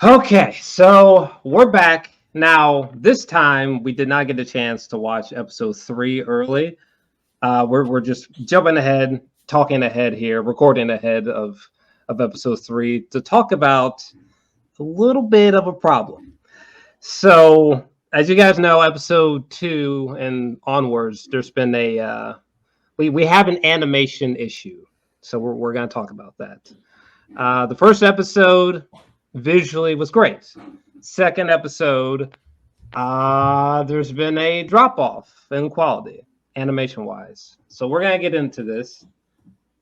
Okay, so we're back. Now, this time we did not get a chance to watch episode 3 early. We're just jumping ahead, talking ahead here, recording ahead of episode 3 to talk about a little bit of a problem. So, as you guys know, episode 2 and onwards, there's been we have an animation issue. So we're going to talk about that. The first episode visually was great. Second episode, there's been a drop off in quality, animation wise. So we're gonna get into this.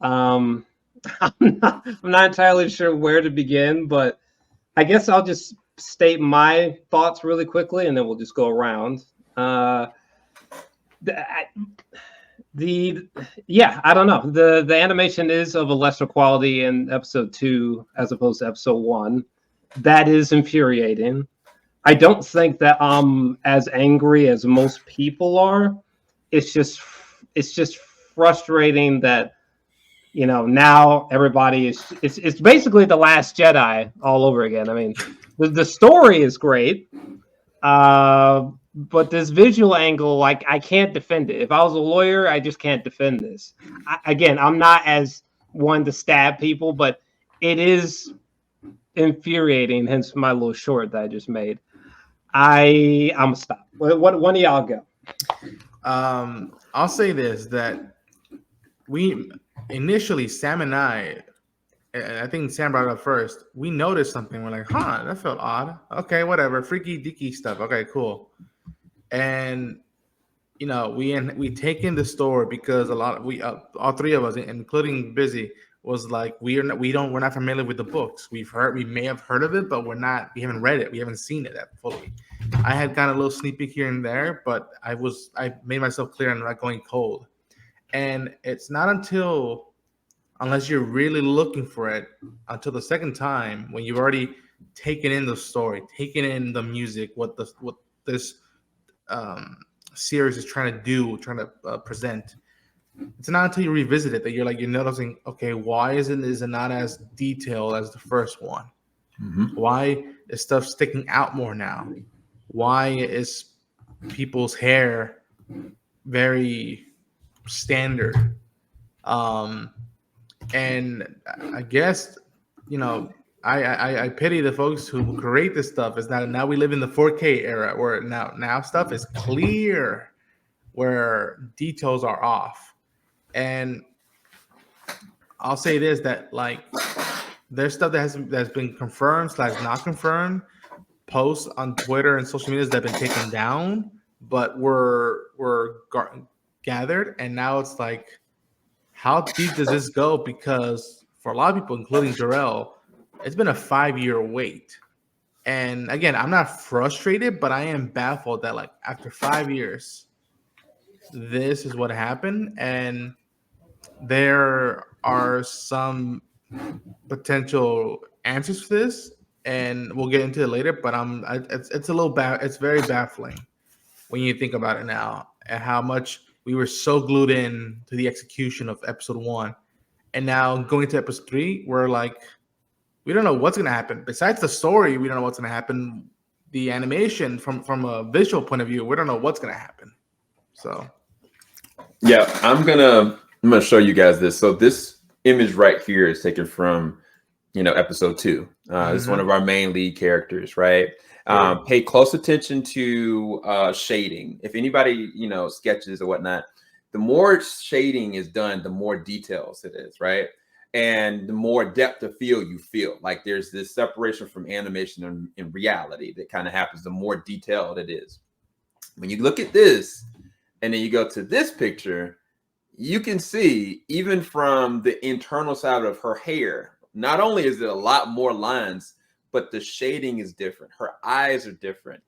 Um, I'm not entirely sure where to begin, but I guess I'll just state my thoughts really quickly, and then we'll just go around. The, the yeah, I don't know. The animation is of a lesser quality in episode 2 as opposed to episode 1. That is infuriating. I don't think that I'm as angry as most people are. It's just frustrating that now everybody is it's basically the Last Jedi all over again. I mean, the story is great, but this visual angle, like, I can't defend it. If I was a lawyer, I just can't defend this. Again, I'm not as one to stab people, but it is infuriating. Hence my little short that I just made. I'm gonna stop. What one of y'all go? I'll say this, that we initially, Sam and I think Sam brought it up first. We noticed something. We're like, huh, that felt odd. Okay, whatever. Freaky deaky stuff. Okay, cool. And we take in the story because a lot of all three of us, including Busy, was like, we're not familiar with the books. We may have heard of it, but we haven't read it. We haven't seen it that fully. I had kind of a little sneak peek here and there, but I made myself clear I'm not going cold. And it's not unless you're really looking for it, until the second time when you've already taken in the story, taken in the music, what this series is trying to present. It's not until you revisit it that you're noticing, okay, why is it not as detailed as the first one? Mm-hmm. Why is stuff sticking out more now? Why is people's hair very standard? And I guess, I pity the folks who create this stuff. Is that now we live in the 4K era where now stuff is clear, where details are off. And I'll say this, that like there's stuff that's been confirmed / not confirmed, posts on Twitter and social media that have been taken down, but were gathered, and now it's like, how deep does this go? Because for a lot of people, including Jor-El, it's been a 5-year wait. And again, I'm not frustrated, but I am baffled that, like, after 5 years, this is what happened. And there are some potential answers for this, and we'll get into it later. But it's a little it's very baffling when you think about it now, and how much we were so glued in to the execution of episode 1, and now going to episode 3, we're like, we don't know what's going to happen. Besides the story, we don't know what's going to happen. The animation, from a visual point of view, we don't know what's going to happen. So, yeah, I'm gonna show you guys this. So this image right here is taken from episode 2. This is one of our main lead characters, right? Pay close attention to shading. If anybody sketches or whatnot, the more shading is done, the more details it is, right? And the more depth of field you feel. Like there's this separation from animation and reality that kind of happens the more detailed it is. When you look at this and then you go to this picture, you can see, even from the internal side of her hair, not only is it a lot more lines, but the shading is different. Her eyes are different.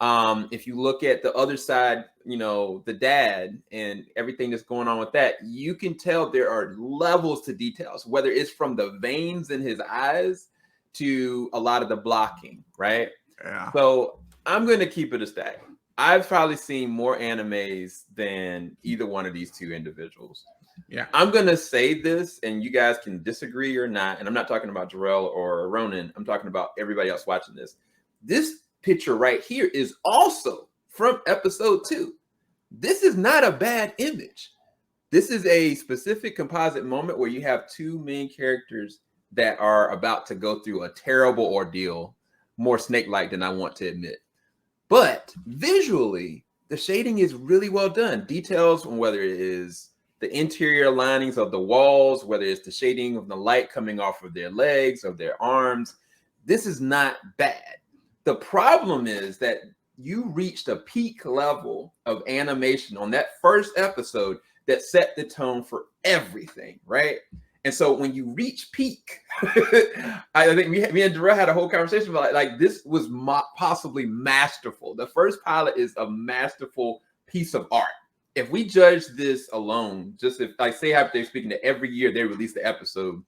If you look at the other side, the dad and everything that's going on with that, you can tell there are levels to details, whether it's from the veins in his eyes to a lot of the blocking, right? Yeah. So I'm going to keep it a stack. I've probably seen more animes than either one of these two individuals. Yeah. I'm going to say this, and you guys can disagree or not. And I'm not talking about Jor-El or Ronan. I'm talking about everybody else watching this. This picture right here is also from episode 2. This is not a bad image. This is a specific composite moment where you have two main characters that are about to go through a terrible ordeal, more snake-like than I want to admit. But visually, the shading is really well done. Details on whether it is the interior linings of the walls, whether it's the shading of the light coming off of their legs or their arms. This is not bad. The problem is that you reached a peak level of animation on that first episode that set the tone for everything, right? And so when you reach peak, I think me and Jor-El had a whole conversation about like this was possibly masterful. The first pilot is a masterful piece of art. If we judge this alone, just if like say how they're speaking that every year they release the episode,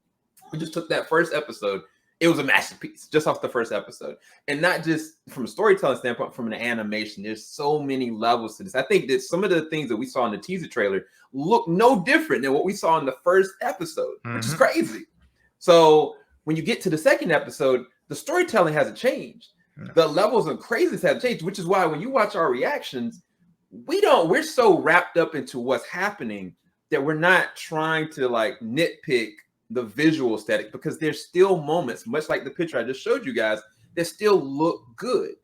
we just took that first episode, it was a masterpiece just off the first episode. And not just from a storytelling standpoint, from an animation. There's so many levels to this. I think that some of the things that we saw in the teaser trailer look no different than what we saw in the first episode, which is crazy. So when you get to the second episode, the storytelling hasn't changed. The levels of craziness have changed, which is why when you watch our reactions, we're so wrapped up into what's happening that we're not trying to like nitpick the visual aesthetic, because there's still moments, much like the picture I just showed you guys, that still look good.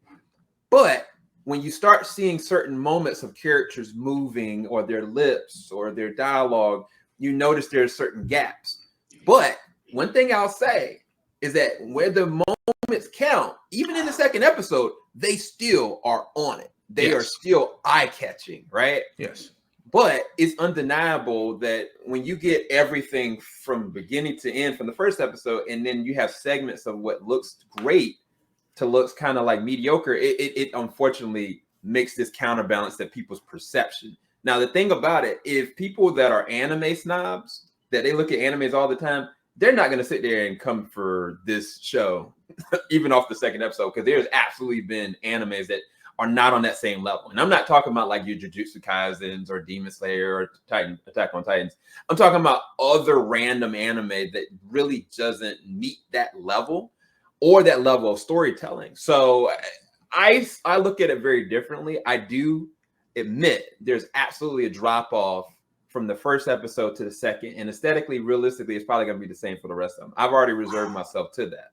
But when you start seeing certain moments of characters moving or their lips or their dialogue, you notice there's certain gaps. But one thing I'll say is that where the moments count, even in the second episode, they still are on it. They are still eye-catching, right? Yes. But it's undeniable that when you get everything from beginning to end from the first episode, and then you have segments of what looks great to looks kind of like mediocre, it unfortunately makes this counterbalance that people's perception. Now, the thing about it, if people that are anime snobs, that they look at animes all the time, they're not going to sit there and come for this show, even off the second episode, because there's absolutely been animes that are not on that same level. And I'm not talking about like your Jujutsu Kaisens or Demon Slayer or Attack on Titans. I'm talking about other random anime that really doesn't meet that level or that level of storytelling. So I look at it very differently. I do admit there's absolutely a drop off from the first episode to the second. And aesthetically, realistically, it's probably going to be the same for the rest of them. I've already reserved myself to that.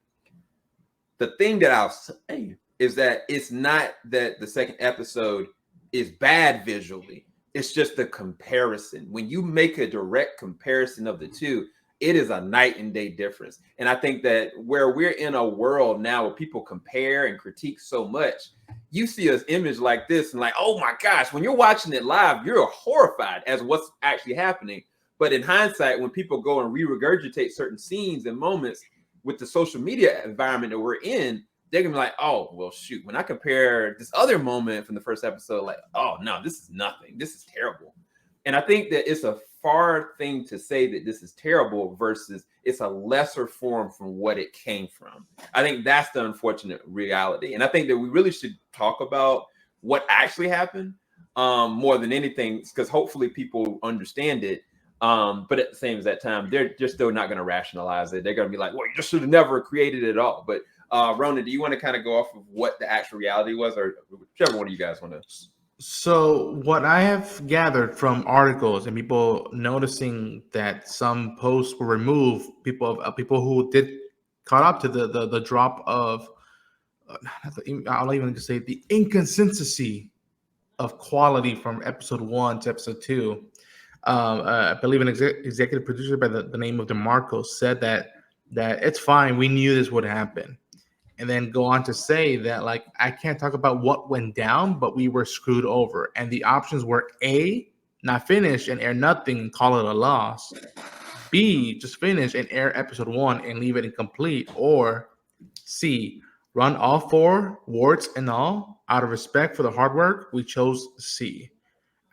The thing that I'll say is that it's not that the second episode is bad visually. It's just the comparison. When you make a direct comparison of the two, it is a night and day difference. And I think that where we're in a world now where people compare and critique so much, you see an image like this and like, oh my gosh, when you're watching it live, you're horrified as what's actually happening. But in hindsight, when people go and re-regurgitate certain scenes and moments with the social media environment that we're in, they're gonna be like, oh, well, shoot. When I compare this other moment from the first episode, like, oh, no, this is nothing. This is terrible. And I think that it's a far thing to say that this is terrible versus it's a lesser form from what it came from. I think that's the unfortunate reality. And I think that we really should talk about what actually happened more than anything, because hopefully people understand it. But at the same as that time, they're just still not going to rationalize it. They're going to be like, well, you just should have never created it at all. But Ronan, do you want to kind of go off of what the actual reality was, or whichever one of you guys want to? So what I have gathered from articles and people noticing that some posts were removed, people who did caught up to the drop of, I'll even say the inconsistency of quality from episode 1 to episode 2. I believe an executive producer by the name of DeMarco said that it's fine. We knew this would happen. And then go on to say that, like, I can't talk about what went down, but we were screwed over. And the options were A, not finish and air nothing and call it a loss. B, just finish and air episode 1 and leave it incomplete. Or C, run all 4, warts and all. Out of respect for the hard work, we chose C.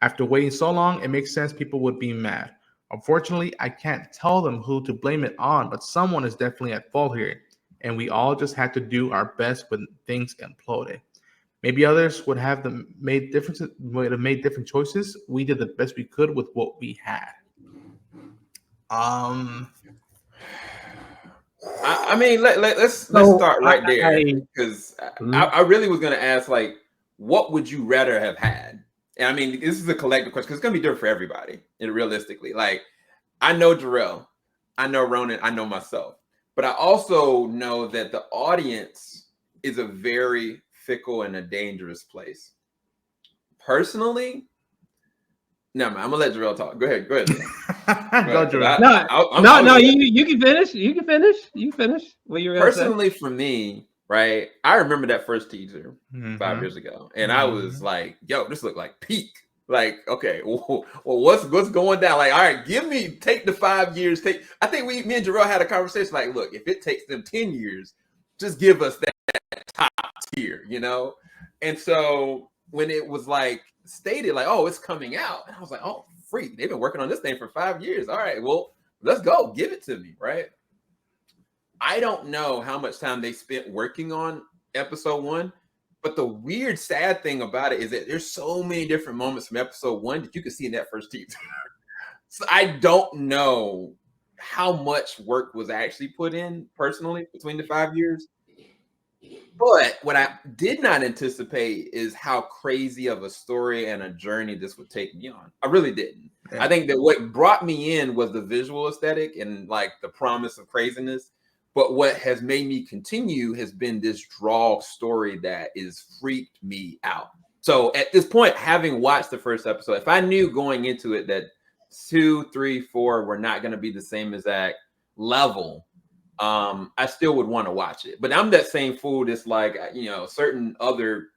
After waiting so long, it makes sense people would be mad. Unfortunately, I can't tell them who to blame it on, but someone is definitely at fault here. And we all just had to do our best when things imploded. Maybe others would have made different choices. We did the best we could with what we had. I mean, let's start right there, because I really was going to ask, like, what would you rather have had? And I mean, this is a collective question because it's going to be different for everybody. And realistically, like, I know Jor-El, I know Ronan, I know myself, but I also know that the audience is a very fickle and a dangerous place. Personally, no, man, I'm gonna let Jor-El talk. Go ahead. Go, Jor-El. No, you can finish. You can finish what you were gonna say. Personally, for me, right? I remember that first teaser 5 years ago, and I was like, "Yo, this looked like peak." Like, okay, well, what's going down? Like, all right, take the 5 years. I think me and Jor-El had a conversation. Like, look, if it takes them 10 years, just give us that top tier, you know? And so when it was like stated, like, oh, it's coming out, and I was like, oh, freak, they've been working on this thing for 5 years. All right, well, let's go, give it to me, right? I don't know how much time they spent working on episode 1, but the weird, sad thing about it is that there's so many different moments from episode 1 that you can see in that first teaser. So I don't know how much work was actually put in personally between the 5 years. But what I did not anticipate is how crazy of a story and a journey this would take me on. I really didn't. Yeah. I think that what brought me in was the visual aesthetic and like the promise of craziness. But what has made me continue has been this draw story that is freaked me out. So at this point, having watched the first episode, if I knew going into it that 2, 3, 4 were not going to be the same exact level, I still would want to watch it. But I'm that same fool that's like, certain other,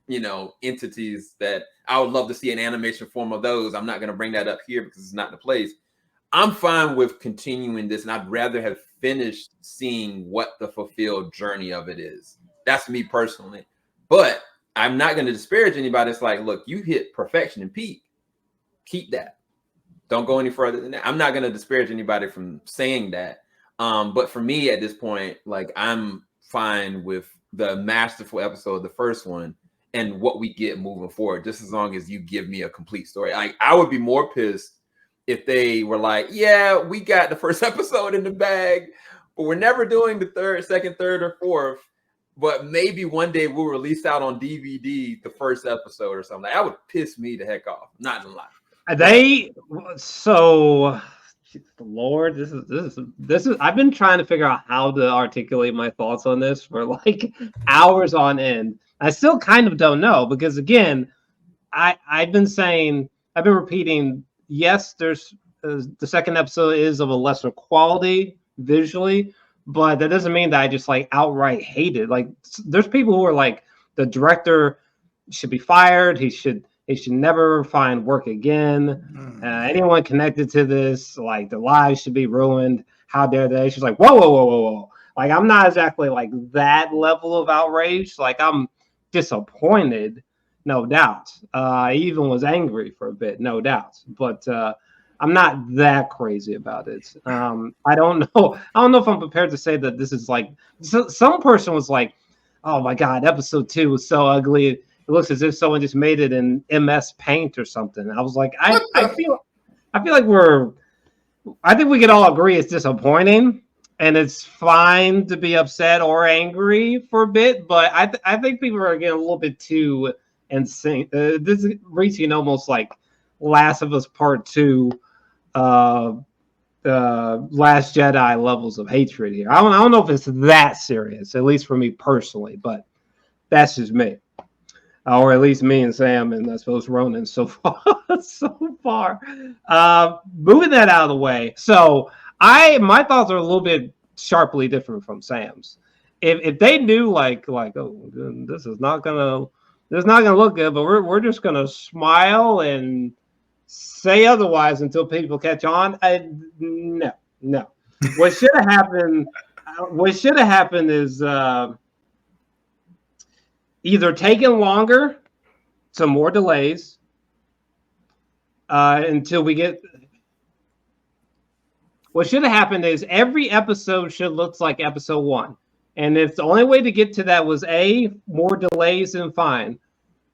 entities that I would love to see an animation form of those. I'm not going to bring that up here because it's not the place. I'm fine with continuing this, and I'd rather have finished seeing what the fulfilled journey of it is. That's me personally. But I'm not going to disparage anybody. It's like, look, you hit perfection and peak. Keep that. Don't go any further than that. I'm not going to disparage anybody from saying that. But for me at this point, like, I'm fine with the masterful episode, the first one, and what we get moving forward, just as long as you give me a complete story. I would be more pissed if they were like, yeah, we got the first episode in the bag, but we're never doing the second, third, or fourth. But maybe one day we'll release out on DVD the first episode or something. That would piss me the heck off. Not gonna lie. Lord, this is. I've been trying to figure out how to articulate my thoughts on this for like hours on end. I still kind of don't know because again, I've been repeating. Yes, there's the second episode is of a lesser quality visually, but that doesn't mean that I just like outright hate it. Like, there's people who are like, the director should be fired. He should never find work again. Anyone connected to this, like, their lives should be ruined. How dare they? She's like, whoa. Like, I'm not exactly like that level of outrage. Like, I'm disappointed. No doubt. I even was angry for a bit, no doubt. But I'm not that crazy about it. I don't know. I don't know if I'm prepared to say that this is like. Some person was like, "Oh my God, episode 2 was so ugly. It looks as if someone just made it in MS Paint or something." I was like, I feel like I think we could all agree it's disappointing, and it's fine to be upset or angry for a bit. But I think people are getting a little bit too. Insane. This is reaching almost like Last of Us Part 2, Last Jedi levels of hatred here. I don't know if it's that serious, at least for me personally, but that's just me, or at least me and Sam, and I suppose Ronan so far. Moving that out of the way. So my thoughts are a little bit sharply different from Sam's. If they knew like oh, this is not gonna look good, but we're just gonna smile and say otherwise until people catch on. No. What should have happened? Is either taking longer, some more delays, until we get. What should have happened is every episode should look like episode 1. And if the only way to get to that was more delays, then fine.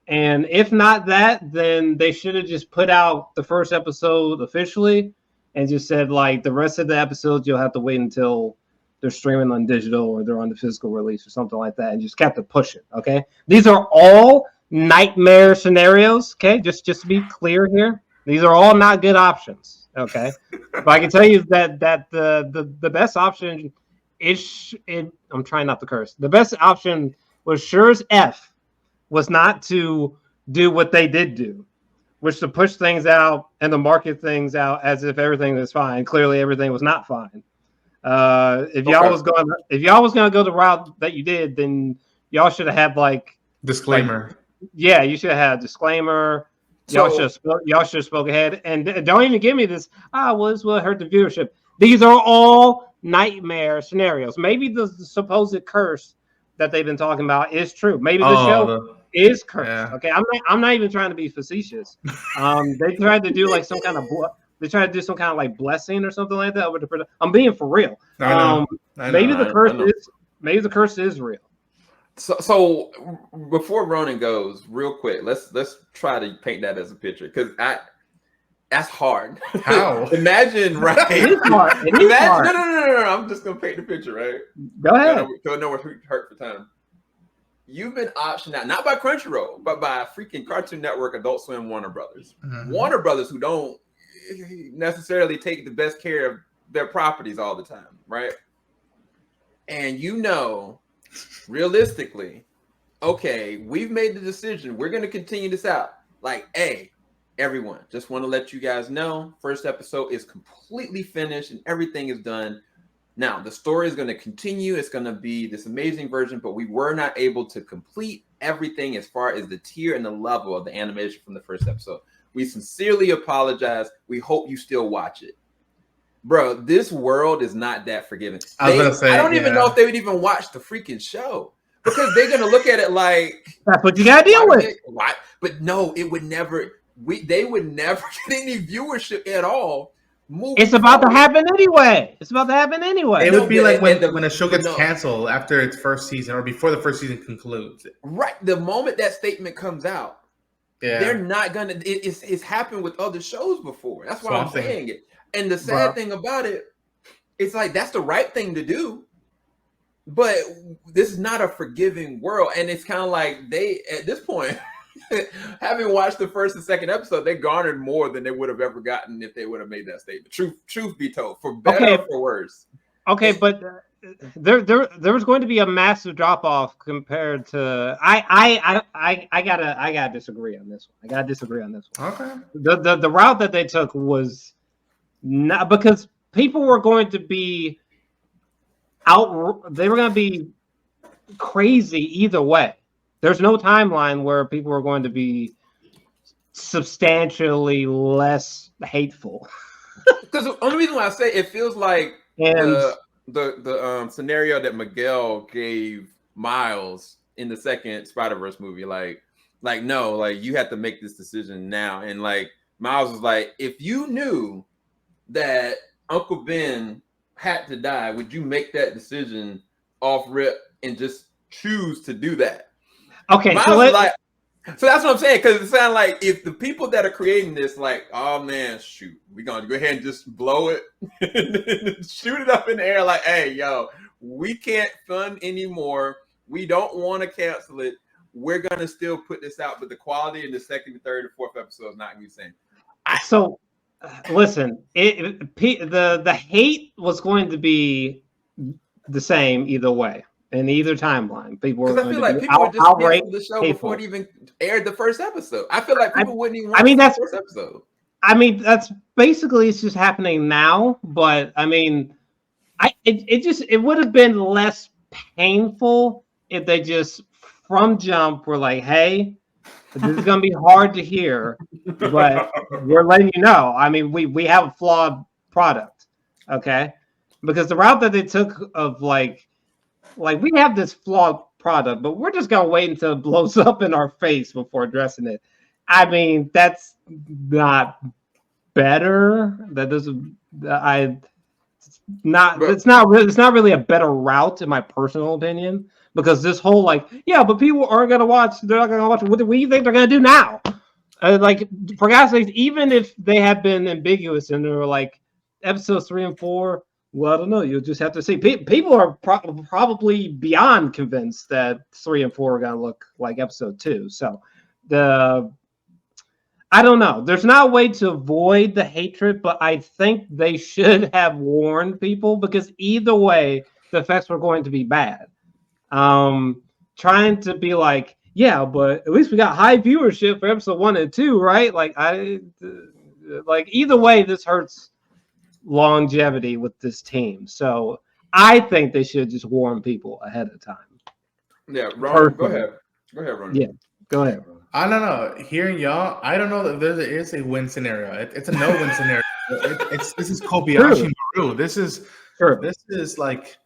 And if not that, then they should have just put out the first episode officially and just said like the rest of the episodes you'll have to wait until they're streaming on digital or they're on the physical release or something like that, and just kept it pushing. Okay, these are all nightmare scenarios. Okay, just to be clear here, these are all not good options. Okay, but I can tell you that the best option is I'm trying not to curse. The best option was sure as F was not to do what they did do, which to push things out and to market things out as if everything was fine. Clearly, everything was not fine. If y'all was going to go the route that you did, then y'all should have had like disclaimer. Yeah, you should have had a disclaimer. Y'all should have spoke ahead, and don't even give me this. Well, this will hurt the viewership. These are all nightmare scenarios. Maybe the supposed curse that they've been talking about is true. Maybe the show is cursed. Yeah. Okay, I'm not even trying to be facetious. They tried to do like some kind of like blessing or something like that. I'm being for real. Maybe the curse is real. So before Ronan goes, real quick, let's try to paint that as a picture, because that's hard. How? Imagine, right? It is hard. Hard. No. I'm just gonna paint the picture, right? Go ahead. Because I know we're hurt for time. You've been optioned out, not by Crunchyroll, but by freaking Cartoon Network, Adult Swim, Warner Brothers. Mm-hmm. Warner Brothers, who don't necessarily take the best care of their properties all the time, right? And realistically, okay, we've made the decision. We're going to continue this out. Like, hey, everyone, just want to let you guys know, first episode is completely finished and everything is done. Now, the story is going to continue. It's going to be this amazing version, but we were not able to complete everything as far as the tier and the level of the animation from the first episode. We sincerely apologize. We hope you still watch it. Bro, this world is not that forgiving. I don't even know if they would even watch the freaking show, because they're going to look at it like... That's what you got to deal with. Why? But no, it would never... They would never get any viewership at all. It's about to happen anyway. It would be like when a show gets canceled after its first season or before the first season concludes. Right. The moment that statement comes out, they're not gonna. It's happened with other shows before. That's why I'm saying it. And the sad thing about it, it's like that's the right thing to do, but this is not a forgiving world. And it's kind of like they, at this point, having watched the first and second episode, they garnered more than they would have ever gotten if they would have made that statement. Truth be told, for better or for worse. Okay, but there was going to be a massive drop off compared to I gotta disagree on this one. Okay. The route that they took was not, because people were going to be they were going to be crazy either way. There's no timeline where people are going to be substantially less hateful. Because the only reason why I say it feels like the scenario that Miguel gave Miles in the second Spider-Verse movie, like no, like you have to make this decision now. And like Miles was like, if you knew that Uncle Ben had to die, would you make that decision off rip and just choose to do that? Okay, so that's what I'm saying, because it sounds like if the people that are creating this, like, oh man, shoot, we're gonna go ahead and just blow it, shoot it up in the air, like, hey, yo, we can't fund anymore. We don't want to cancel it. We're gonna still put this out, but the quality in the second, third, and fourth episode is not gonna be the same. So, listen, the hate was going to be the same either way. In either timeline, people were going to be outraged the show before it even aired the first episode. I feel like people wouldn't even watch the first episode. I mean, that's basically, it's just happening now. But I mean, it would have been less painful if they just from jump were like, hey, this is going to be hard to hear, but we're letting you know. I mean, we have a flawed product, okay? Because the route that they took of like we have this flawed product, but we're just gonna wait until it blows up in our face before addressing it. I mean, that's not better. That doesn't. It's not really a better route, in my personal opinion, because this whole like, yeah, but people aren't gonna watch. They're not gonna watch. What do you think they're gonna do now? Like, for God's sake, even if they had been ambiguous and they were like, episodes 3 and 4, well, I don't know. You'll just have to see. People are probably beyond convinced that 3 and 4 are going to look like episode 2. So I don't know. There's not a way to avoid the hatred, but I think they should have warned people, because either way, the effects were going to be bad. Trying to be like, yeah, but at least we got high viewership for episode 1 and 2, right? Like either way, this hurts longevity with this team. So I think they should just warn people ahead of time. Yeah, Ron, go ahead. Go ahead, Ron. Yeah, go ahead. I don't know. Hearing y'all, I don't know that there is a win scenario. It's a no-win scenario. This is Kobayashi Maru. This is like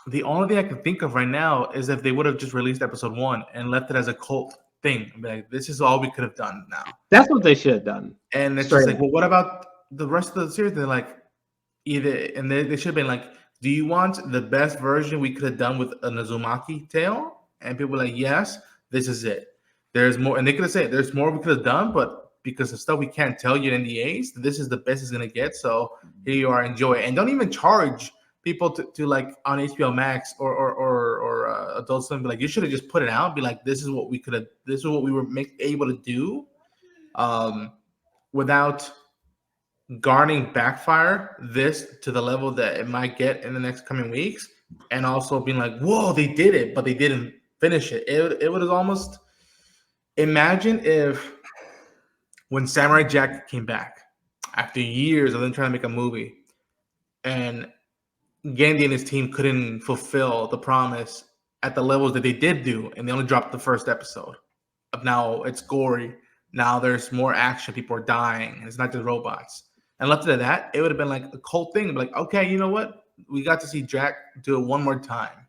the only thing I can think of right now is if they would have just released episode 1 and left it as a cult thing. Like, this is all we could have done now. That's what they should have done. And it's just like, well, what about the rest of the series? They're like, they should have been like, do you want the best version we could have done with an Uzumaki tale? And people were like, yes, this is it. There's more, and they could have said there's more we could have done, but because of stuff we can't tell you in NDAs, this is the best it's gonna get. So here you are, enjoy it, and don't even charge people to like on HBO Max or Adult Swim. Be like, you should have just put it out. Be like, this is what we could have. This is what we were able to do, without garnering backfire this to the level that it might get in the next coming weeks, and also being like, whoa, they did it, but they didn't finish it. It would have almost. Imagine if when Samurai Jack came back after years of them trying to make a movie, and Gandhi and his team couldn't fulfill the promise at the levels that they did do, and they only dropped the first episode. Of now it's gory. Now there's more action. People are dying, and it's not just robots. And left it at that, it would have been like a cool thing. Like, okay, you know what? We got to see Jack do it one more time.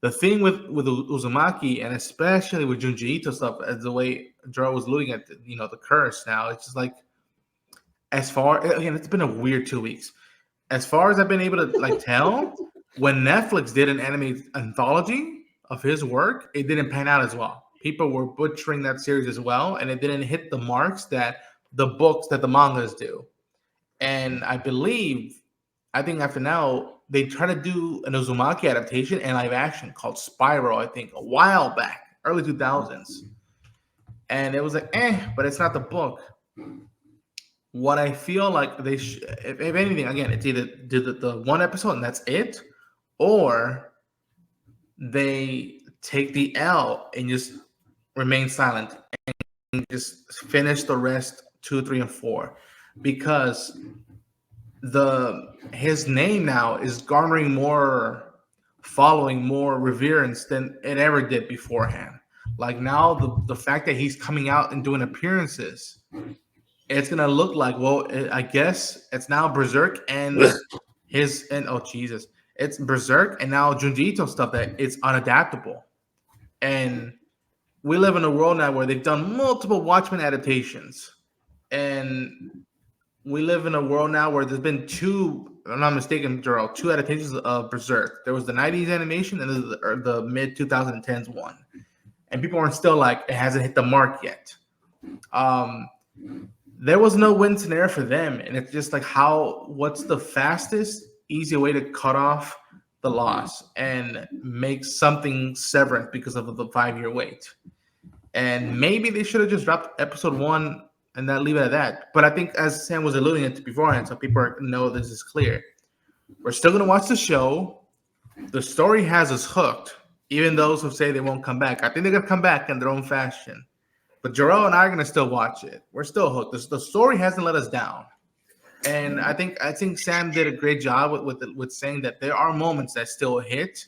The thing with Uzumaki, and especially with Junji Ito stuff, as the way Jor was looking at, the curse now, it's just like, it's been a weird 2 weeks. As far as I've been able to like tell, when Netflix did an anime anthology of his work, it didn't pan out as well. People were butchering that series as well, and it didn't hit the marks that the mangas do. And I think after now, they try to do an Uzumaki adaptation and live action called Spiral, I think, a while back, early 2000s. And it was like, but it's not the book. What I feel like they should, if anything, again, it's either do the one episode and that's it, or they take the L and just remain silent and just finish the rest 2, 3, and 4. Because his name now is garnering more following, more reverence than it ever did beforehand. Like now, the fact that he's coming out and doing appearances, it's gonna look like, well, I guess it's now Berserk and it's Berserk and now Junji Ito stuff that it's unadaptable. And we live in a world now where they've done multiple Watchmen adaptations, and we live in a world now where there's been two, if I'm not mistaken, Jor-El, 2 adaptations of Berserk. There was the 90s animation and the mid-2010s one. And people aren't still like, it hasn't hit the mark yet. There was no win scenario for them. And it's just like, what's the fastest, easy way to cut off the loss and make something severance because of the 5-year wait? And maybe they should have just dropped episode 1 and not leave it at that. But I think, as Sam was alluding to beforehand, so people know this is clear, we're still going to watch the show. The story has us hooked, even those who say they won't come back. I think they're going to come back in their own fashion. But Jor-El and I are going to still watch it. We're still hooked. The story hasn't let us down. And I think Sam did a great job with saying that there are moments that still hit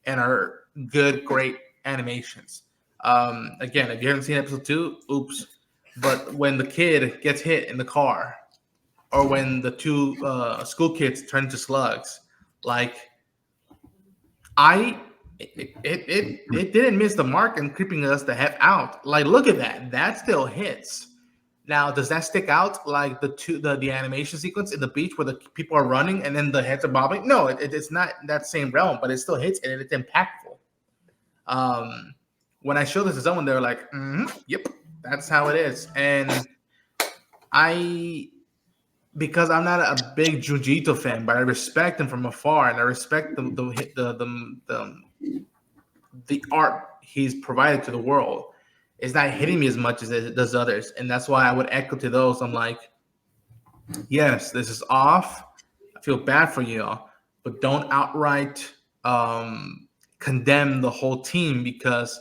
and are good, great animations. Again, if you haven't seen episode 2, oops. But when the kid gets hit in the car, or when the 2 school kids turn to slugs, like it didn't miss the mark in creeping us the heck out. Like, look at that. That still hits. Now, does that stick out like the animation sequence in the beach where the people are running and then the heads are bobbing? No, it's not that same realm, but it still hits and it's impactful. When I showed this to someone, they were like, yep. That's how it is. And I because I'm not a big Junji Ito fan, but I respect him from afar, and I respect the art he's provided to the world. It's not hitting me as much as it does others, and that's why I would echo to those. I'm like, yes, this is off. I feel bad for you, but don't outright condemn the whole team, because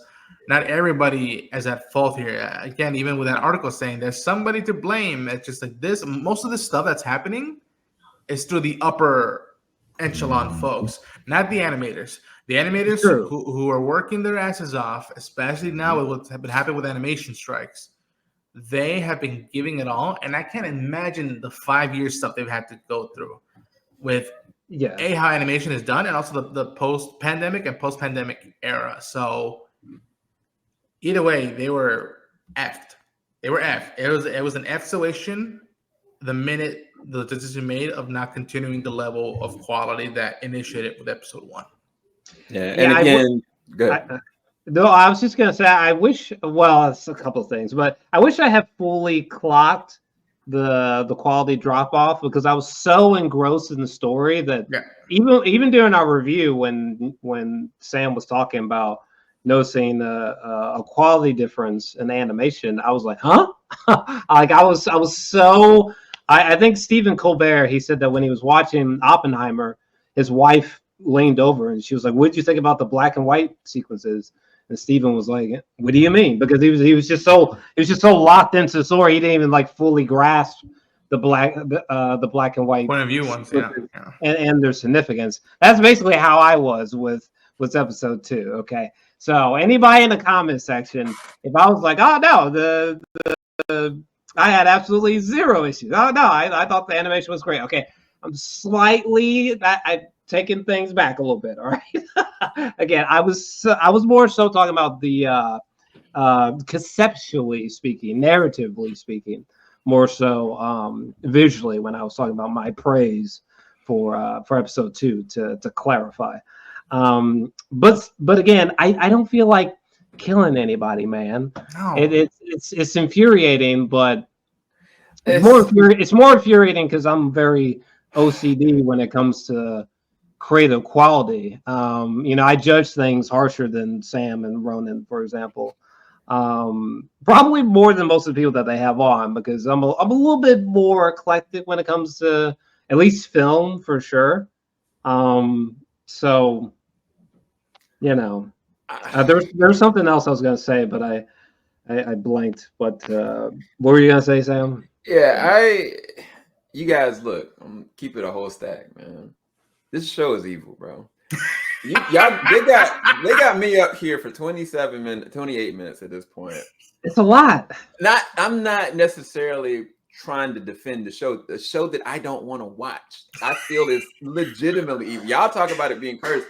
not everybody is at fault here. Again, even with that article saying there's somebody to blame, it's just like this. Most of the stuff that's happening is through the upper echelon folks, not the animators. The animators who are working their asses off, especially now with what's been happening with animation strikes, they have been giving it all. And I can't imagine the 5 year stuff they've had to go through with how animation is done, and also the post-pandemic and post-pandemic era. So either way, they were effed. They were effed. It was an F situation the minute the decision made of not continuing the level of quality that initiated with episode 1. Yeah, and again, good. No, I was just gonna say, I wish. Well, it's a couple of things, but I wish I had fully clocked the quality drop off, because I was so engrossed in the story that even during our review, when Sam was talking about noticing a quality difference in animation, I was like, huh? Like I was so. I think Stephen Colbert, he said that when he was watching Oppenheimer, his wife leaned over and she was like, "What did you think about the black and white sequences?" And Stephen was like, "What do you mean?" Because he was just so locked into the story, he didn't even like fully grasp the black and white point of view ones, and their significance. That's basically how I was with episode 2. Okay, so anybody in the comment section, if I was like, "Oh no, the I had absolutely zero issues. Oh no, I thought the animation was great." Okay, I'm slightly I taking things back a little bit. All right. Again, I was more so talking about the conceptually speaking, narratively speaking, more so visually when I was talking about my praise for episode 2 to clarify. But again, I don't feel like killing anybody, man. No. It's infuriating, but it's more infuriating because I'm very OCD when it comes to creative quality. I judge things harsher than Sam and Ronan, for example. Probably more than most of the people that they have on, because I'm a little bit more eclectic when it comes to at least film, for sure. So there's something else I was gonna say, but I blanked. But what were you gonna say, Sam? Yeah, you guys look. I'm keep it a whole stack, man. This show is evil, bro. They got me up here for 28 minutes at this point. It's a lot. I'm not necessarily trying to defend the show that I don't want to watch. I feel it's legitimately evil. Y'all talk about it being cursed.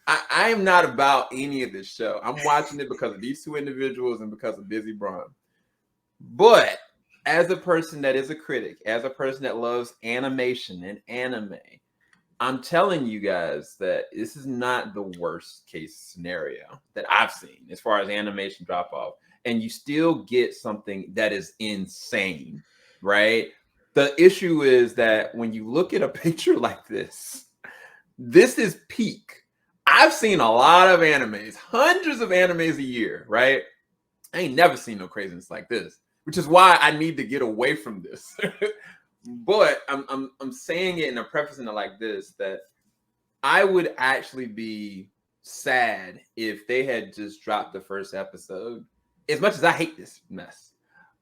I am not about any of this show. I'm watching it because of these two individuals and because of Busy Braun. But as a person that is a critic, as a person that loves animation and anime, I'm telling you guys that this is not the worst case scenario that I've seen as far as animation drop off. And you still get something that is insane, right? The issue is that when you look at a picture like this is peak. I've seen a lot of animes, hundreds of animes a year, right? I ain't never seen no craziness like this, which is why I need to get away from this. But I'm saying it and I'm prefacing it like this, that I would actually be sad if they had just dropped the first episode, as much as I hate this mess.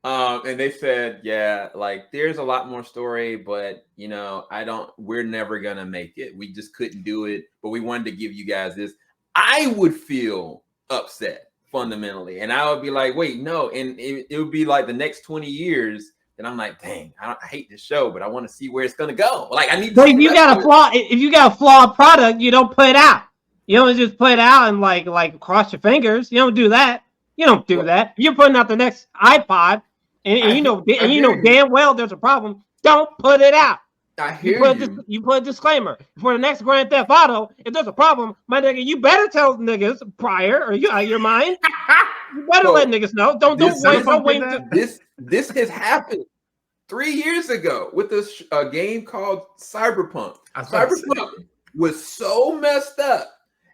And they said, yeah, like there's a lot more story, but we're never gonna make it. We just couldn't do it, but we wanted to give you guys this. I would feel upset fundamentally, and I would be like, wait, no, and it would be like the next 20 years. And I'm like, dang, I hate this show, but I want to see where it's gonna go. Like I need. But if you got a flawed product, you don't put it out. You don't just put it out and like cross your fingers. You don't do that. You don't do that. You're putting out the next iPod, and you know damn well there's a problem. Don't put it out. I hear you. You put a disclaimer for the next Grand Theft Auto. If there's a problem, my nigga, you better tell niggas prior, or you out of your mind. You better let niggas know. Don't wait. This has happened 3 years ago with a game called Cyberpunk. Cyberpunk was so messed up,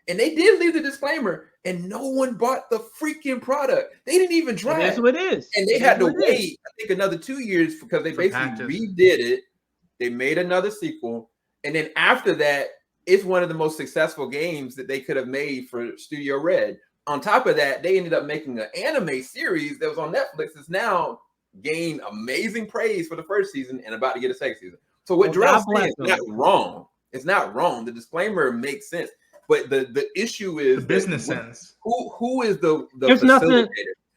and they did leave the disclaimer, and no one bought the freaking product. They didn't even try. That's what it is, and they had to wait. I think another 2 years because they basically redid it. They made another sequel, and then after that, it's one of the most successful games that they could have made for Studio Red. On top of that, they ended up making an anime series that was on Netflix. It's now gained amazing praise for the first season and about to get a second season. So what Jor-Els saying is not wrong. It's not wrong. The disclaimer makes sense, but the issue is the business sense. Who is the There's facilitator? Nothing,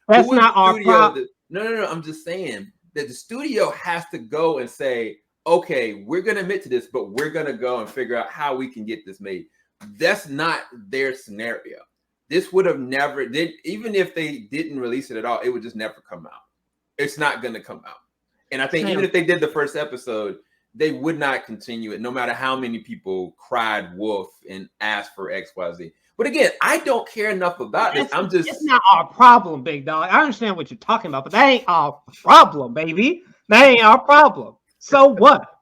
that's not our problem. No. I'm just saying that the studio has to go and say, okay, we're going to admit to this, but we're going to go and figure out how we can get this made. That's not their scenario. This would have never did, even if they didn't release it at all, it would just never come out. It's not going to come out. And I think even if they did the first episode, they would not continue it, no matter how many people cried wolf and asked for XYZ. But again, I don't care enough about this. It's not our problem, big dog. I understand what you're talking about, but that ain't our problem, baby. That ain't our problem. So what?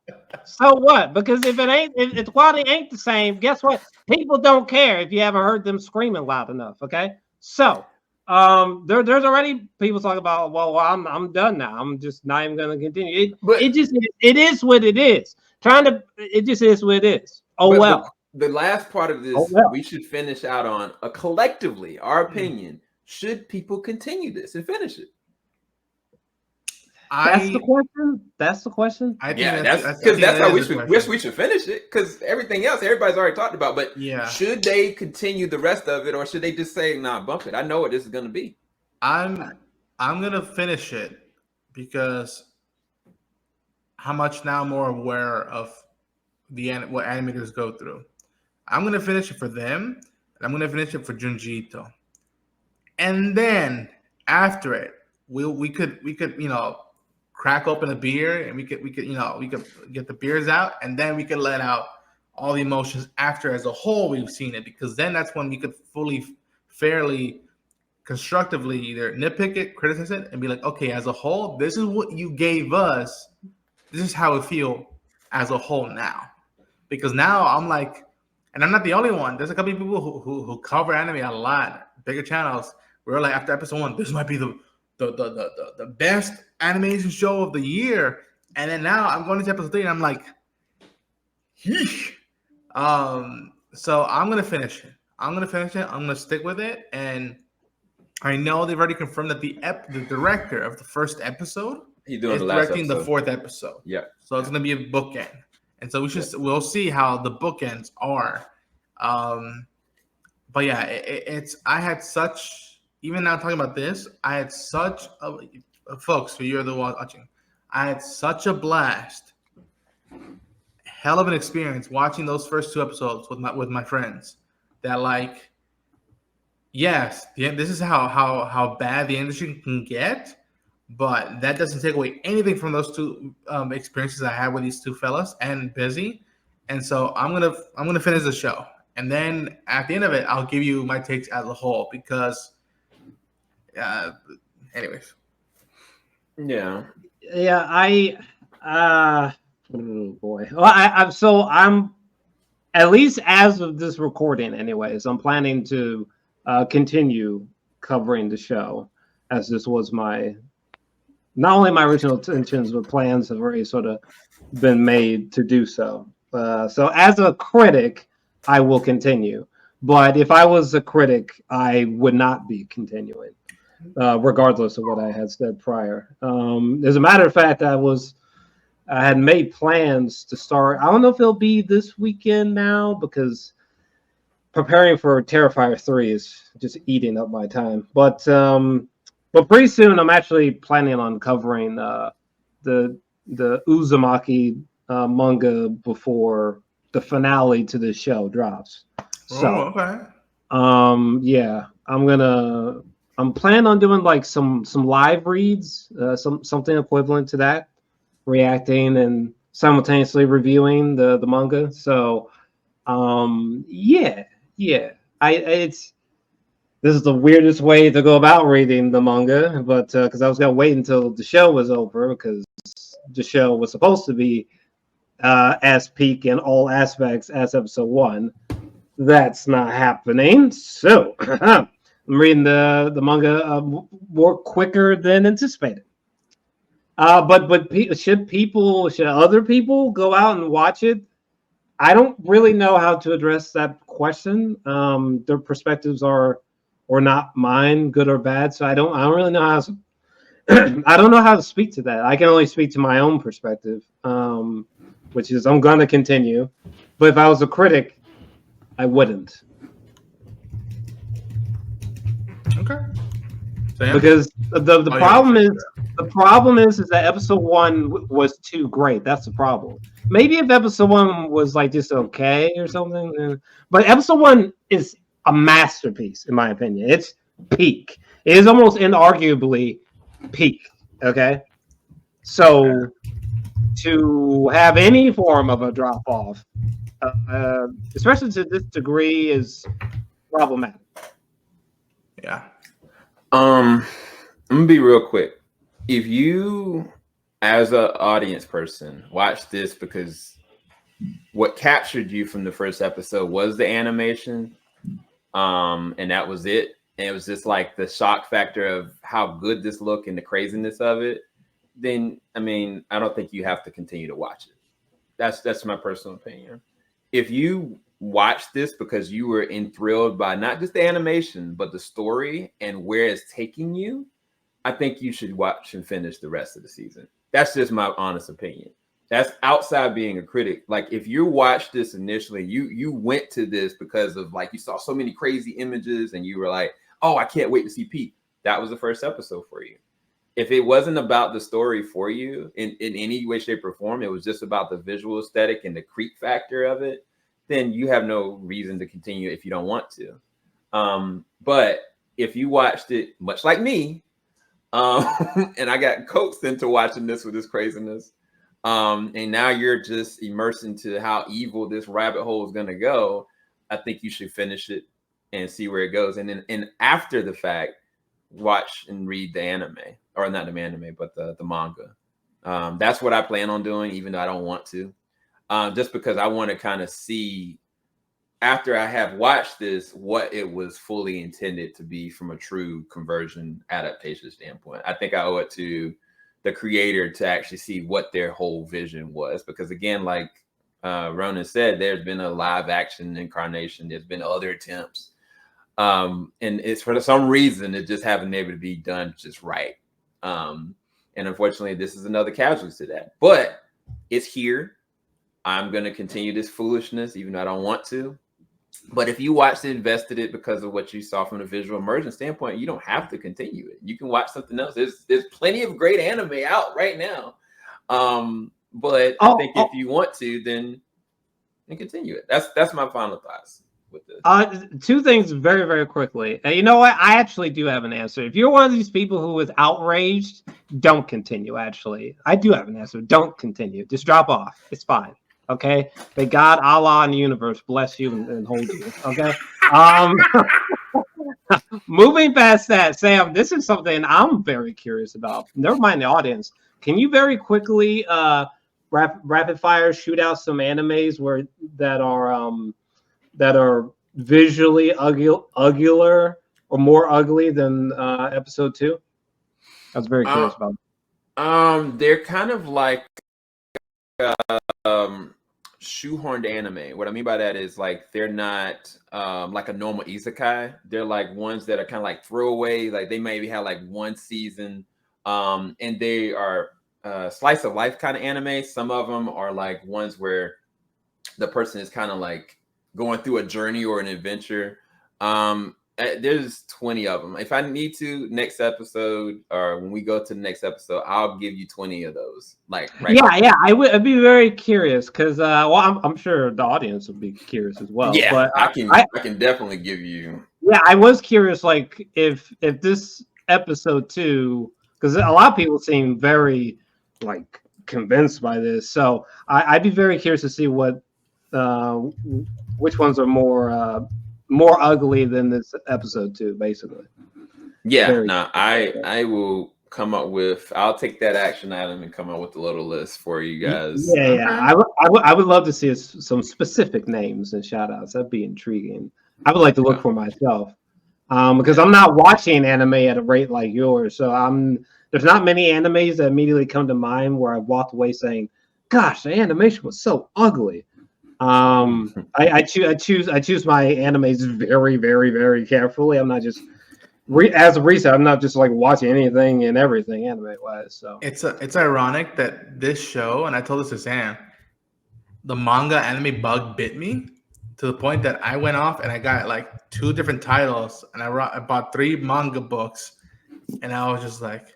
So what? Because if the quality ain't the same, guess what? People don't care if you haven't heard them screaming loud enough. Okay. So there's already people talking about, well, I'm done now. I'm just not even gonna continue. It is what it is. It just is what it is. Oh well. The last part of this we should finish out on collectively, our opinion. Should people continue this and finish it? That's the question. That's the question. I think that's how we should finish it. Because everything else, everybody's already talked about. But should they continue the rest of it, or should they just say, "Nah, bump it"? I know what this is going to be. I'm gonna finish it because how much now more aware of what animators go through. I'm gonna finish it for them, and I'm gonna finish it for Junji Ito. And then after it, we could crack open a beer and we could get the beers out, and then we could let out all the emotions after as a whole we've seen it, because then that's when we could fairly constructively either nitpick it, criticize it, and be like, okay, as a whole, this is what you gave us. This is how it feel as a whole now. Because now I'm like, and I'm not the only one. There's a couple of people who cover anime a lot, bigger channels. We're like, after episode 1, this might be the best animation show of the year, and then now I'm going to episode 3 and I'm like, yeesh. So I'm gonna finish it. I'm gonna stick with it, and I know they've already confirmed that the director of the first episode is directing the 4th episode. Yeah. So it's gonna be a bookend, and so we'll see how the bookends are. But yeah, I had such. Even now talking about this, I had such folks who you're the one watching. I had such a blast, hell of an experience watching those first 2 episodes with my friends. That like, yes, this is how bad the industry can get, but that doesn't take away anything from those 2 experiences I had with these 2 fellas and Busy. And so I'm gonna finish the show, and then at the end of it, I'll give you my takes as a whole because. Anyways. Yeah. Oh boy. Well, I'm at least as of this recording, anyways. I'm planning to continue covering the show, as this was not only my original intentions, but plans have already sort of been made to do so. So as a critic, I will continue. But if I was a critic, I would not be continuing. Regardless of what I had said prior. As a matter of fact, I had made plans to start. I don't know if it'll be this weekend now, because preparing for Terrifier 3 is just eating up my time. But pretty soon, I'm actually planning on covering the Uzumaki manga before the finale to the show drops. So, yeah, I'm planning on doing like some live reads, something equivalent to that, reacting and simultaneously reviewing the manga. So, yeah. This is the weirdest way to go about reading the manga, but because I was gonna wait until the show was over, because the show was supposed to be as peak in all aspects as episode 1. That's not happening. So I'm reading the manga more quicker than anticipated. But should other people go out and watch it? I don't really know how to address that question. Their perspectives are not mine, good or bad. So I don't really know how to, I don't know how to speak to that. I can only speak to my own perspective, which is I'm going to continue. But if I was a critic, I wouldn't. Okay. Sam? Because the problem is that episode 1 was too great. That's the problem. Maybe if episode 1 was like just okay or something, but episode 1 is a masterpiece in my opinion. It's peak. It is almost inarguably peak. Okay, so to have any form of a drop off, especially to this degree, is problematic. Yeah. I'm gonna be real quick. If you, as an audience person, watch this because what captured you from the first episode was the animation, and that was it. And it was just like the shock factor of how good this looked and the craziness of it. Then, I mean, I don't think you have to continue to watch it. That's my personal opinion. If you watch this because you were enthralled by not just the animation, but the story and where it's taking you, I think you should watch and finish the rest of the season. That's just my honest opinion. That's outside being a critic. Like if you watched this initially, you went to this because of like you saw so many crazy images and you were like, oh, I can't wait to see Pete. That was the first episode for you. If it wasn't about the story for you in any way, shape, or form, it was just about the visual aesthetic and the creep factor of it, then you have no reason to continue if you don't want to. But if you watched it much like me, and I got coaxed into watching this with this craziness, and now you're just immersed into how evil this rabbit hole is going to go, I think you should finish it and see where it goes. And then after the fact, watch and read the anime, or not the anime, but the manga. That's what I plan on doing, even though I don't want to. Just because I want to kind of see, after I have watched this, what it was fully intended to be from a true conversion adaptation standpoint. I think I owe it to the creator to actually see what their whole vision was. Because again, like Ronan said, there's been a live action incarnation. There's been other attempts. And it's for some reason, it just haven't been able to be done just right. And unfortunately, this is another casualty to that. But it's here. I'm going to continue this foolishness, even though I don't want to. But if you watched it, invested it because of what you saw from the visual immersion standpoint, you don't have to continue it. You can watch something else. There's plenty of great anime out right now. But I think if you want to, then continue it. That's my final thoughts with this. Two things very, very quickly. You know what? I actually do have an answer. If you're one of these people who is outraged, don't continue. Actually, I do have an answer. Don't continue. Just drop off. It's fine. Okay. May God, Allah, and the universe bless you and hold you. Okay. Moving past that, Sam, this is something I'm very curious about. Never mind the audience. Can you very quickly rapid fire shoot out some animes that are visually ugly or more ugly than episode 2? I was very curious about. They're kind of like shoehorned anime. What I mean by that is like they're not like a normal isekai. They're like ones that are kind of like throwaway. Like they maybe have like one season, and they are slice of life kind of anime. Some of them are like ones where the person is kind of like going through a journey or an adventure. There's 20 of them. If I need to, next episode or when we go to the next episode, I'll give you 20 of those. Like I'd be very curious because I'm sure the audience would be curious as well. Yeah, but I can definitely give you. Yeah, I was curious, like if this episode 2, because a lot of people seem very like convinced by this, so I'd be very curious to see what which ones are more ugly than this episode 2, basically. Yeah, I will come up with. I'll take that action item and come up with a little list for you guys. Yeah. I would love to see some specific names and shout outs. That'd be intriguing. I would like to look for myself. Because I'm not watching anime at a rate like yours. So there's not many animes that immediately come to mind where I walked away saying, gosh, the animation was so ugly. I choose my animes very, very, very carefully. I'm not just as a reset. I'm not just like watching anything and everything anime wise. So it's ironic that this show, and I told this to Sam, the manga anime bug bit me to the point that I went off and I got like 2 different titles, and I bought 3 manga books, and I was just like,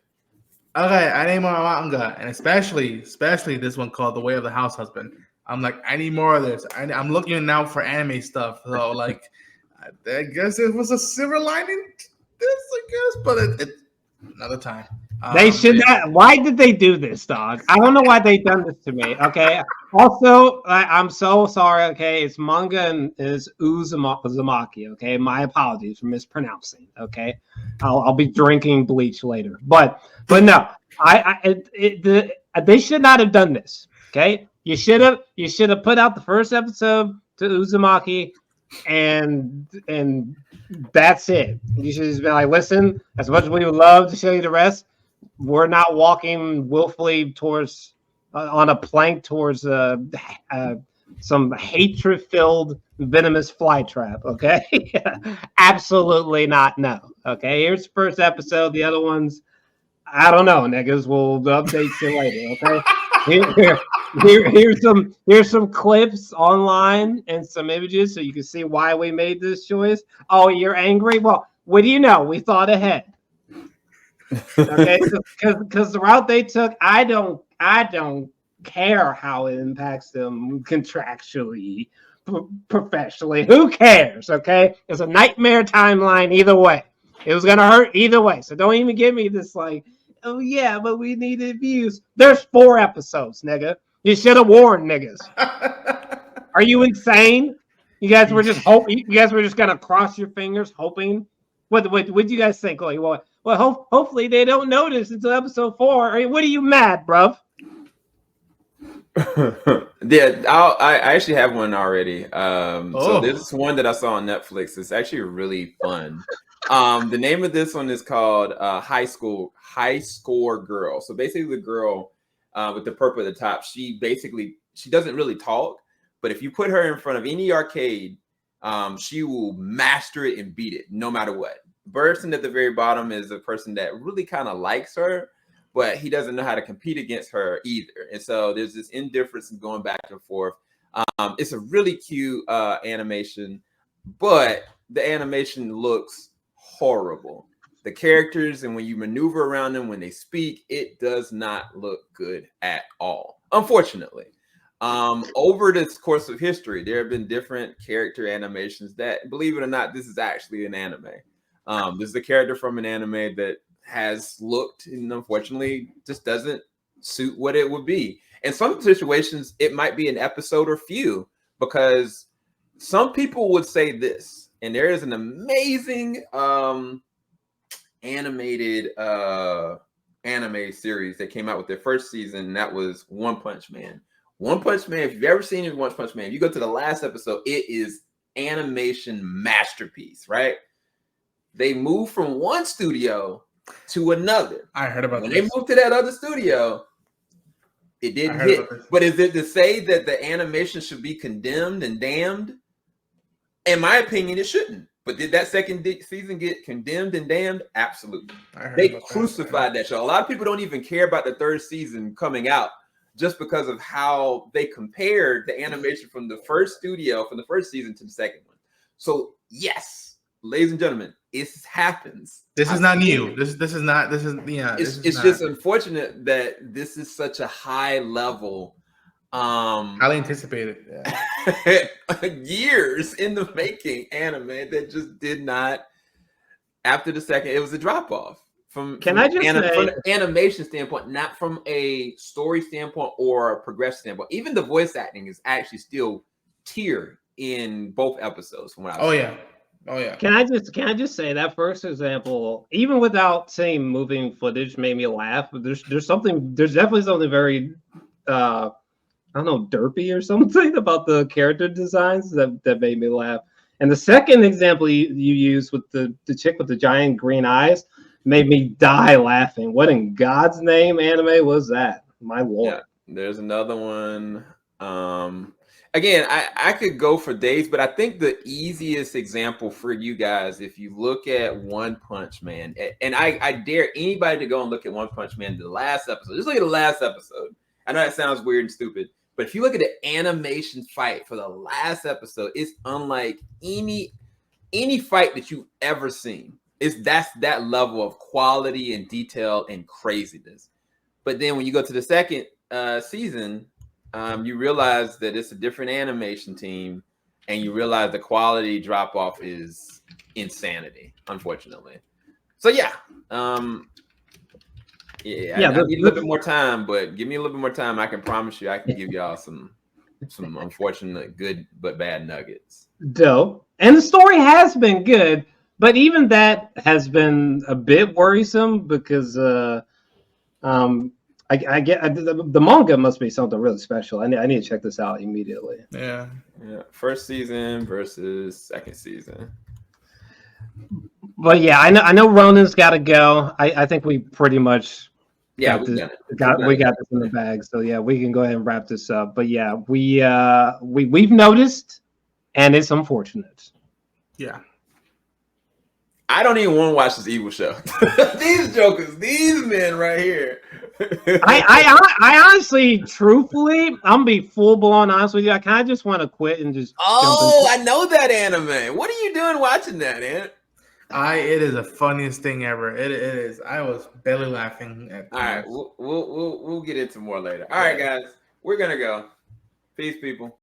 okay, I need more manga, and especially this one called The Way of the House Husband. I'm like, I need more of this. I'm looking now for anime stuff. So like, I guess it was a silver lining. But it's another time. They should not. Why did they do this, dog? I don't know why they done this to me. Okay. Also, I'm so sorry. Okay, it's manga and it's Uzumaki. Okay, my apologies for mispronouncing. Okay, I'll be drinking bleach later. But no, they should not have done this. Okay, you should have put out the first episode to Uzumaki, and that's it. You should just be like, listen, as much as we would love to show you the rest, we're not walking willfully towards on a plank towards some hatred-filled venomous fly trap. Okay, absolutely not. No. Okay, here's the first episode. The other ones, I don't know. Niggas will update you later. Okay. Here's some clips online and some images so you can see why we made this choice. Oh, you're angry? Well, what do you know? We thought ahead. Okay, because the route they took, I don't care how it impacts them contractually, professionally. Who cares? Okay, it's a nightmare timeline either way. It was gonna hurt either way. So don't even give me this like, oh yeah, but we needed views. There's 4 episodes, nigga. You should have warned niggas. Are you insane? You guys were just hoping. You guys were just gonna cross your fingers, hoping. What do you guys think? Like, well, hopefully they don't notice until episode 4. What are you mad, bruv? Yeah, I actually have one already. So this one that I saw on Netflix. It's actually really fun. The name of this one is called High Score Girl. So basically, the girl with the purple at the top, she doesn't really talk, but if you put her in front of any arcade, she will master it and beat it no matter what. Person at the very bottom is a person that really kind of likes her, but he doesn't know how to compete against her either. And so there's this indifference and going back and forth. It's a really cute animation, but the animation looks horrible. The characters and when you maneuver around them, when they speak, it does not look good at all, unfortunately. Over this course of history, there have been different character animations that, believe it or not, this is actually an anime. This is a character from an anime that has looked and unfortunately just doesn't suit what it would be. In some situations, it might be an episode or few, because some people would say this, and there is an amazing animated anime series that came out with their first season, and that was One Punch Man. One Punch Man, if you've ever seen One Punch Man, you go to the last episode, it is animation masterpiece, right? They moved from one studio to another. I heard about when this. they moved to that other studio, it didn't hit. But is it to say that the animation should be condemned and damned? In my opinion, it shouldn't. But did that second season get condemned and damned? Absolutely. They crucified that show. A lot of people don't even care about the third season coming out just because of how they compared the animation from the first studio, from the first season to the second one. So yes, ladies and gentlemen, it happens. This is not new. It's just unfortunate that this is such a high level, highly anticipated, years in the making anime that just did not. After the second, it was a drop off from an animation standpoint, not from a story standpoint or a progression standpoint. Even the voice acting is actually still tier in both episodes. From what I've seen. Oh yeah. Can I just say that first example, even without seeing moving footage, made me laugh. There's definitely something very I don't know, derpy or something about the character designs that made me laugh. And the second example you used with the chick with the giant green eyes made me die laughing. What in God's name anime was that? My lord. Yeah, there's another one. Again, I could go for days, but I think the easiest example for you guys, if you look at One Punch Man, and I dare anybody to go and look at One Punch Man, the last episode. Just look at the last episode. I know that sounds weird and stupid, but if you look at the animation fight for the last episode, it's unlike any fight that you've ever seen. That's that level of quality and detail and craziness. But then when you go to the second season, you realize that it's a different animation team, and you realize the quality drop off is insanity, unfortunately. So yeah, I need a little bit more time, but give me a little bit more time. I can promise you, I can give y'all some unfortunate good but bad nuggets. Dope. And the story has been good, but even that has been a bit worrisome because I get the manga must be something really special. I need to check this out immediately. Yeah. First season versus second season. But yeah, I know Ronan's got to go. I think we pretty much we got this in the bag. So yeah, we can go ahead and wrap this up. But yeah, we've noticed, and it's unfortunate. Yeah. I don't even want to watch this evil show. These jokers, these men right here. I honestly, truthfully, I'm gonna be full blown honest with you. I kind of just want to quit and just. I know that anime. What are you doing watching that, Ant? It is the funniest thing ever. It is. I was belly laughing at. All right, we'll get into more later. All right, guys, we're gonna go. Peace, people.